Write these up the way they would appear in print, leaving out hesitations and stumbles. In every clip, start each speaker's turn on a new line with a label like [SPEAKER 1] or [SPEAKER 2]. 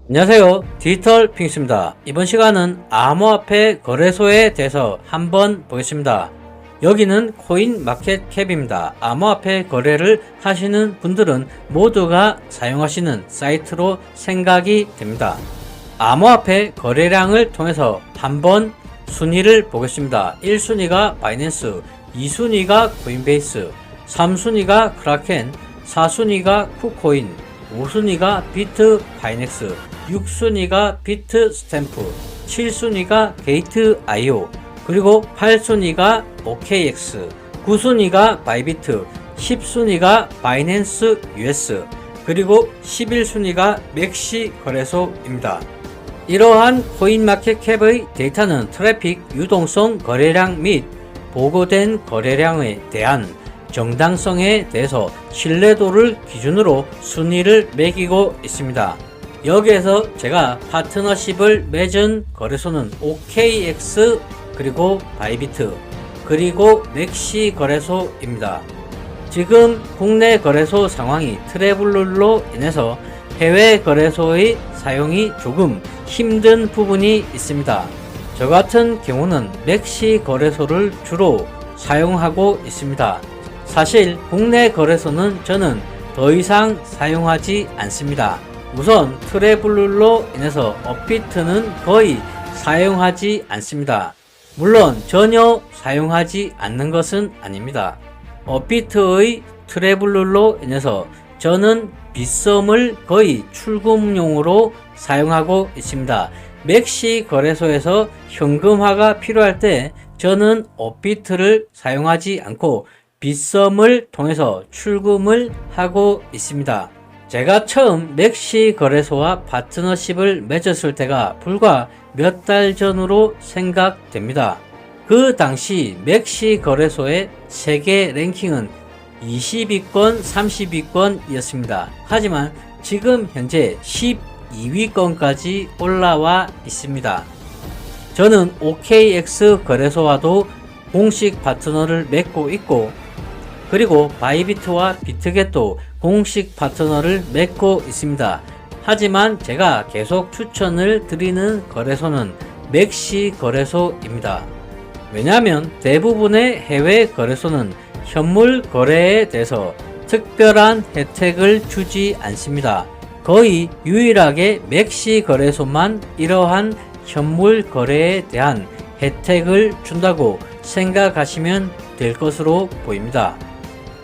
[SPEAKER 1] 안녕하세요. 디지털 핑스입니다. 이번 시간은 암호화폐 거래소에 대해서 한번 보겠습니다. 여기는 코인마켓캡입니다. 암호화폐 거래를 하시는 분들은 모두가 사용하시는 사이트로 생각이 됩니다. 암호화폐 거래량을 통해서 한번 순위를 보겠습니다. 1순위가 바이낸스, 2순위가 코인베이스, 3순위가 크라켄, 4순위가 쿠코인, 5순위가 비트파이넥스, 6순위가 비트스탬프, 7순위가 게이트.io, 그리고 8순위가 OKX, 9순위가 바이비트, 10순위가 바이낸스 US, 그리고 11순위가 맥시 거래소입니다. 이러한 코인마켓캡의 데이터는 트래픽, 유동성, 거래량 및 보고된 거래량에 대한 정당성에 대해서 신뢰도를 기준으로 순위를 매기고 있습니다. 여기에서 제가 파트너십을 맺은 거래소는 OKX, 그리고 바이비트, 그리고 맥시 거래소입니다. 지금 국내 거래소 상황이 트러블로 인해서 해외 거래소의 사용이 조금 힘든 부분이 있습니다. 저 같은 경우는 맥시 거래소를 주로 사용하고 있습니다. 사실 국내 거래소는 저는 더 이상 사용하지 않습니다. 우선 트러블로 인해서 업비트는 거의 사용하지 않습니다. 물론 전혀 사용하지 않는 것은 아닙니다. 업비트의 트러블로 인해서 저는 빗썸을 거의 출금용으로 사용하고 있습니다. 맥시 거래소에서 현금화가 필요할 때 저는 업비트를 사용하지 않고 빗썸을 통해서 출금을 하고 있습니다. 제가 처음 맥시 거래소와 파트너십을 맺었을 때가 불과 몇 달 전으로 생각됩니다. 그 당시 맥시 거래소의 세계 랭킹은 20위권, 30위권이었습니다. 하지만 지금 현재 12위권까지 올라와 있습니다. 저는 OKX 거래소와도 공식 파트너를 맺고 있고, 그리고 바이비트와 비트겟도 공식 파트너를 맺고 있습니다. 하지만 제가 계속 추천을 드리는 거래소는 맥시 거래소입니다. 왜냐하면 대부분의 해외 거래소는 현물 거래에 대해서 특별한 혜택을 주지 않습니다. 거의 유일하게 맥시 거래소만 이러한 현물 거래에 대한 혜택을 준다고 생각하시면 될 것으로 보입니다.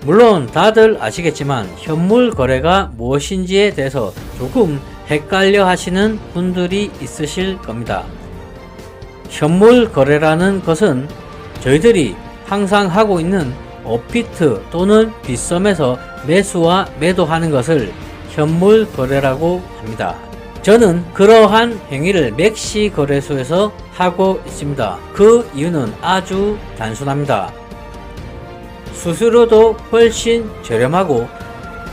[SPEAKER 1] 물론 다들 아시겠지만 현물 거래가 무엇인지에 대해서 조금 헷갈려 하시는 분들이 있으실 겁니다. 현물 거래라는 것은 저희들이 항상 하고 있는 업비트 또는 빗썸에서 매수와 매도하는 것을 현물 거래라고 합니다. 저는 그러한 행위를 맥시 거래소에서 하고 있습니다. 그 이유는 아주 단순합니다. 수수료도 훨씬 저렴하고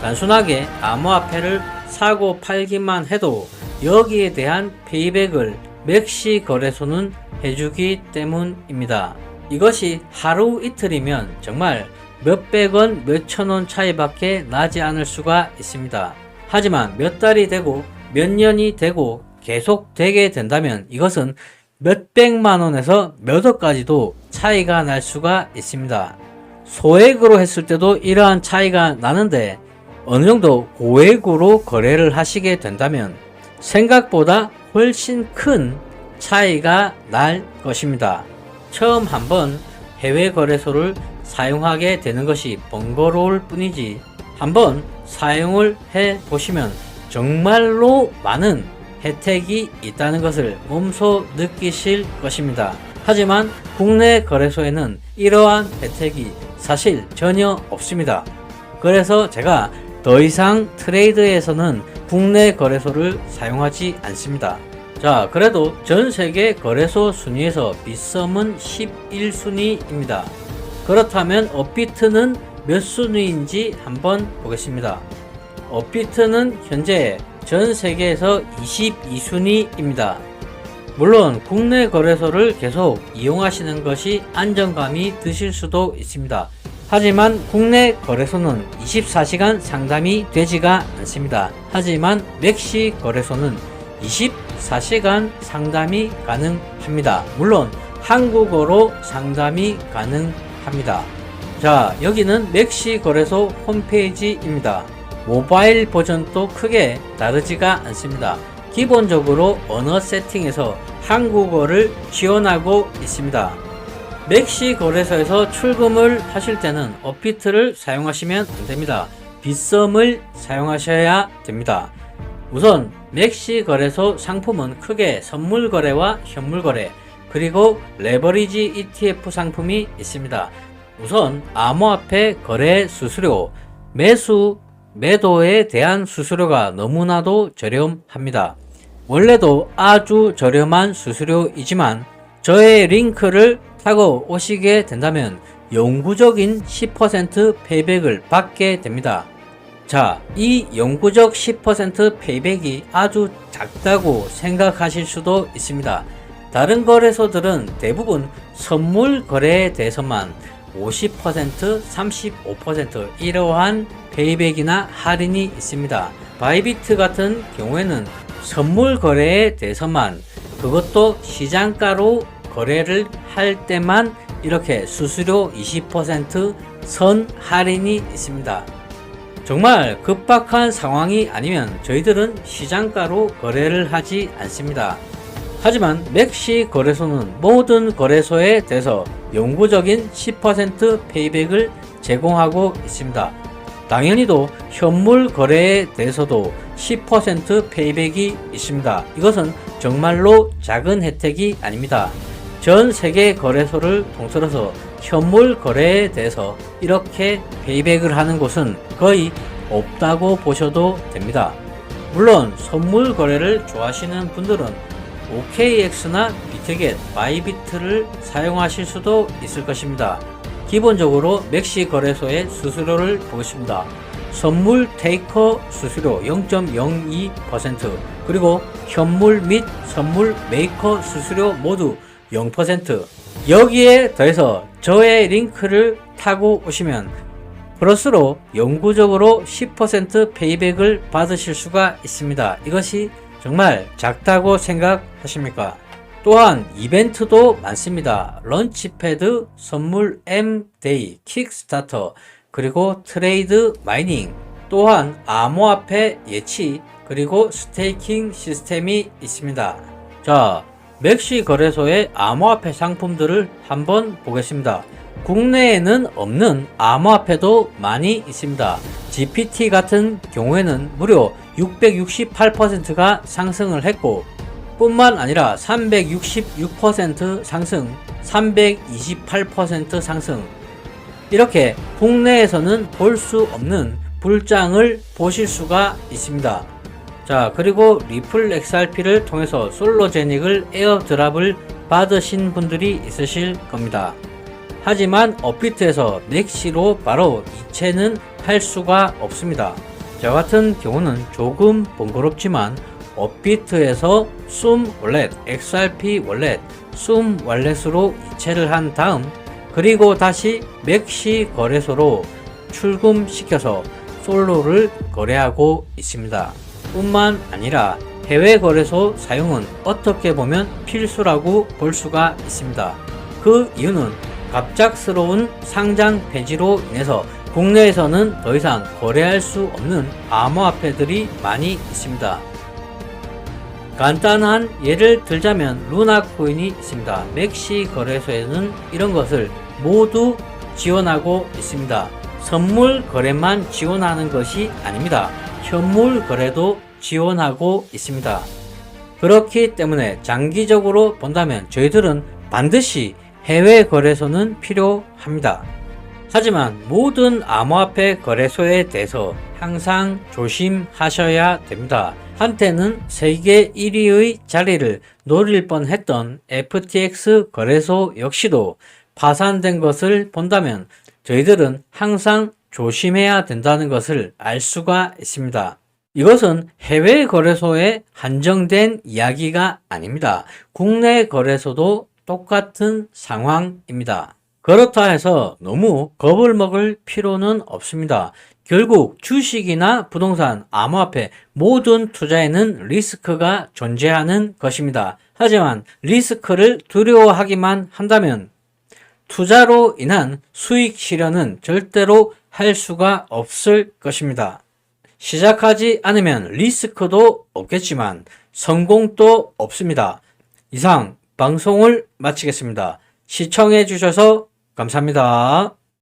[SPEAKER 1] 단순하게 암호화폐를 사고 팔기만 해도 여기에 대한 페이백을 맥시 거래소는 해주기 때문입니다. 이것이 하루 이틀이면 정말 몇백원, 몇천원 차이밖에 나지 않을 수가 있습니다. 하지만 몇 달이 되고 몇 년이 되고 계속 되게 된다면 이것은 몇백만원에서 몇억까지도 차이가 날 수가 있습니다. 소액으로 했을 때도 이러한 차이가 나는데 어느정도 고액으로 거래를 하시게 된다면 생각보다 훨씬 큰 차이가 날 것입니다. 처음 한번 해외 거래소를 사용하게 되는 것이 번거로울 뿐이지 한번 사용을 해 보시면 정말로 많은 혜택이 있다는 것을 몸소 느끼실 것입니다. 하지만 국내 거래소에는 이러한 혜택이 사실 전혀 없습니다. 그래서 제가 더 이상 트레이드에서는 국내 거래소를 사용하지 않습니다. 자, 그래도 전 세계 거래소 순위에서 빗썸은 11순위입니다. 그렇다면 업비트는 몇 순위인지 한번 보겠습니다. 업비트는 현재 전 세계에서 22순위입니다. 물론 국내 거래소를 계속 이용하시는 것이 안정감이 드실 수도 있습니다. 하지만 국내 거래소는 24시간 상담이 되지가 않습니다. 하지만 맥시 거래소는 24시간 상담이 가능합니다. 물론 한국어로 상담이 가능합니다. 자, 여기는 맥시 거래소 홈페이지입니다. 모바일 버전도 크게 다르지가 않습니다. 기본적으로 언어 세팅에서 한국어를 지원하고 있습니다. 맥시 거래소에서 출금을 하실 때는 업비트를 사용하시면 안됩니다. 빗썸을 사용하셔야 됩니다. 우선 맥시 거래소 상품은 크게 선물 거래와 현물 거래, 그리고 레버리지 ETF 상품이 있습니다. 우선 암호화폐 거래 수수료, 매도에 대한 수수료가 너무나도 저렴합니다. 원래도 아주 저렴한 수수료이지만 저의 링크를 타고 오시게 된다면 영구적인 10% 페이백을 받게 됩니다. 자, 이 영구적 10% 페이백이 아주 작다고 생각하실 수도 있습니다. 다른 거래소들은 대부분 선물 거래에 대해서만 50%, 35% 이러한 페이백이나 할인이 있습니다. 바이비트 같은 경우에는 선물 거래에 대해서만, 그것도 시장가로 거래를 할 때만 이렇게 수수료 20% 선 할인이 있습니다. 정말 급박한 상황이 아니면 저희들은 시장가로 거래를 하지 않습니다. 하지만 맥시 거래소는 모든 거래소에 대해서 영구적인 10% 페이백을 제공하고 있습니다. 당연히도 현물 거래에 대해서도 10% 페이백이 있습니다. 이것은 정말로 작은 혜택이 아닙니다. 전 세계 거래소를 통틀어서 현물 거래에 대해서 이렇게 페이백을 하는 곳은 거의 없다고 보셔도 됩니다. 물론 선물 거래를 좋아하시는 분들은 OKX나 비트겟, 바이비트를 사용하실 수도 있을 것입니다. 기본적으로 맥시 거래소의 수수료를 보겠습니다. 선물 테이커 수수료 0.02%, 그리고 현물 및 선물 메이커 수수료 모두 0%. 여기에 더해서 저의 링크를 타고 오시면 플러스로 영구적으로 10% 페이백을 받으실 수가 있습니다. 이것이 정말 작다고 생각하십니까? 또한 이벤트도 많습니다. 런치패드, 선물 M-데이, 킥스타터, 그리고 트레이드 마이닝, 또한 암호화폐 예치, 그리고 스테이킹 시스템이 있습니다. 자, 맥시 거래소의 암호화폐 상품들을 한번 보겠습니다. 국내에는 없는 암호화폐도 많이 있습니다. GPT 같은 경우에는 무려 668%가 상승을 했고, 뿐만 아니라 366% 상승, 328% 상승, 이렇게 국내에서는 볼 수 없는 불장을 보실 수가 있습니다. 자, 그리고 리플 XRP를 통해서 솔로제닉을 에어드랍을 받으신 분들이 있으실 겁니다. 하지만 업비트에서 맥시로 바로 이체는 할 수가 없습니다. 저 같은 경우는 조금 번거롭지만 업비트에서 숨 월렛, XRP 월렛, 숨 월렛으로 이체를 한 다음, 그리고 다시 맥시 거래소로 출금시켜서 솔로를 거래하고 있습니다. 뿐만 아니라 해외 거래소 사용은 어떻게 보면 필수라고 볼 수가 있습니다. 그 이유는 갑작스러운 상장 폐지로 인해서 국내에서는 더 이상 거래할 수 없는 암호화폐들이 많이 있습니다. 간단한 예를 들자면 루나 코인이 있습니다. 맥시 거래소에는 이런 것을 모두 지원하고 있습니다. 선물 거래만 지원하는 것이 아닙니다. 현물 거래도 지원하고 있습니다. 그렇기 때문에 장기적으로 본다면 저희들은 반드시 해외 거래소는 필요합니다. 하지만 모든 암호화폐 거래소에 대해서 항상 조심하셔야 됩니다. 한때는 세계 1위의 자리를 노릴 뻔했던 FTX 거래소 역시도 파산된 것을 본다면 저희들은 항상 조심해야 된다는 것을 알 수가 있습니다. 이것은 해외 거래소에 한정된 이야기가 아닙니다. 국내 거래소도 똑같은 상황입니다. 그렇다 해서 너무 겁을 먹을 필요는 없습니다. 결국 주식이나 부동산, 암호화폐 모든 투자에는 리스크가 존재하는 것입니다. 하지만 리스크를 두려워하기만 한다면 투자로 인한 수익 실현은 절대로 할 수가 없을 것입니다. 시작하지 않으면 리스크도 없겠지만 성공도 없습니다. 이상 방송을 마치겠습니다. 시청해 주셔서 감사합니다.